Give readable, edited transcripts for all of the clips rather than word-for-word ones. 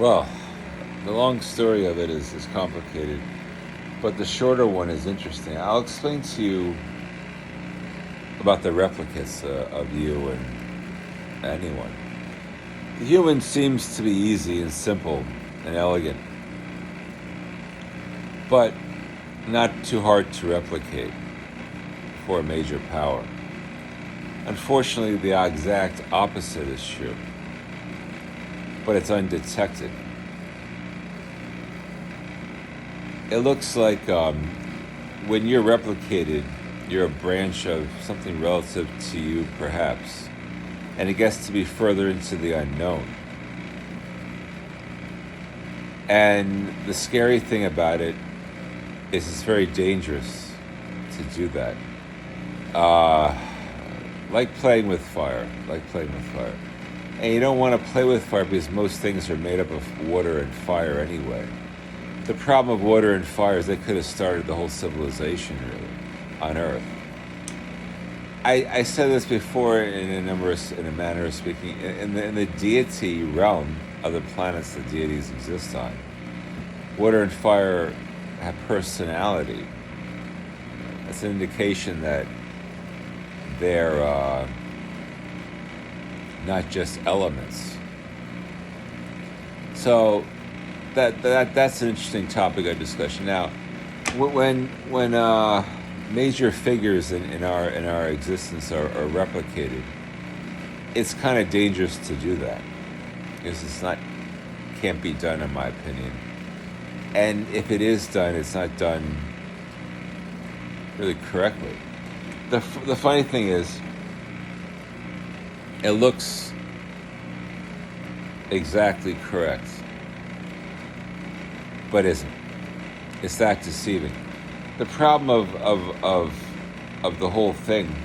Well, the long story of it is complicated, but the shorter one is interesting. I'll explain to you about the replicates of you and anyone. The human seems to be easy and simple and elegant, but not too hard to replicate for a major power. Unfortunately, the exact opposite is true, but it's undetected. It looks like when you're replicated, you're a branch of something relative to you, perhaps, and it gets to be further into the unknown. And the scary thing about it is it's very dangerous to do that. Like playing with fire, And you don't want to play with fire because most things are made up of water and fire anyway. The problem of water and fire is they could have started the whole civilization, really, on Earth. I said this before in a manner of speaking. In the deity realm of the planets the deities exist on, water and fire have personality. That's an indication that they're not just elements. So that's an interesting topic of discussion. Now, when major figures in our existence are replicated, it's kind of dangerous to do that because can't be done, in my opinion. And if it is done, it's not done really correctly. The funny thing is, it looks exactly correct, but isn't. It's that deceiving. The problem of the whole thing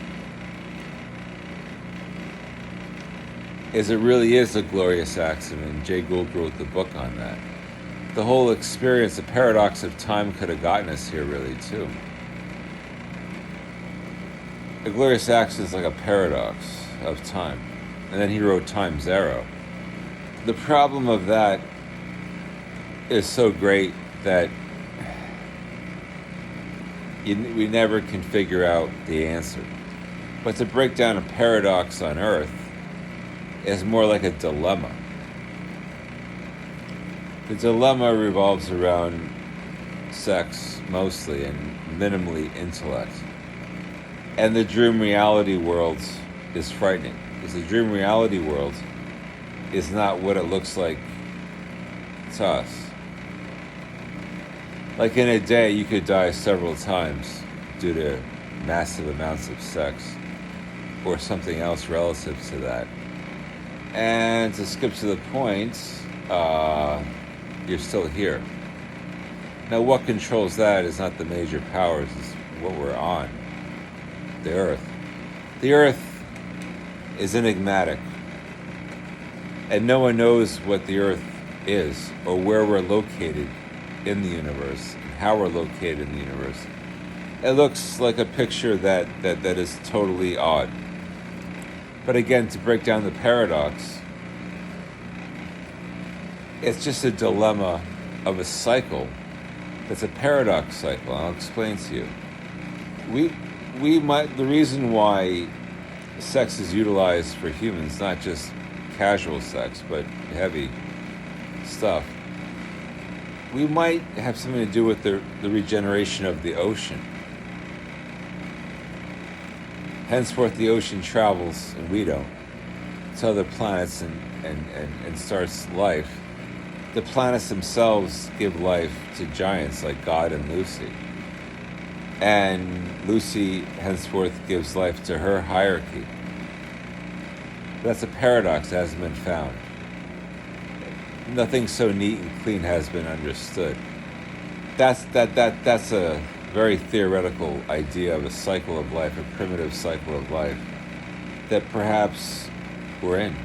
is it really is a glorious accident, and Jay Gould wrote the book on that. The whole experience, the paradox of time could have gotten us here really too. A glorious accident is like a paradox of time. And then he wrote Time Zero. The problem of that is so great that we never can figure out the answer. But to break down a paradox on Earth is more like a dilemma. The dilemma revolves around sex mostly and minimally intellect. And the dream reality world is frightening because the dream reality world is not what it looks like to us. Like in a day, you could die several times due to massive amounts of sex or something else relative to that. And to skip to the point, you're still here. Now, what controls that is not the major powers, it's what we're on. The Earth. The Earth is enigmatic. And no one knows what the Earth is or where we're located in the universe and how we're located in the universe. It looks like a picture that is totally odd. But again, to break down the paradox, it's just a dilemma of a cycle that's a paradox cycle. I'll explain to you. The reason why sex is utilized for humans, not just casual sex, but heavy stuff, we might have something to do with the regeneration of the ocean. Henceforth, the ocean travels, and we don't, to other planets and starts life. The planets themselves give life to giants like God and Lucy. And Lucy henceforth gives life to her hierarchy. That's a paradox that hasn't been found. Nothing so neat and clean has been understood. That's a very theoretical idea of a cycle of life, a primitive cycle of life that perhaps we're in.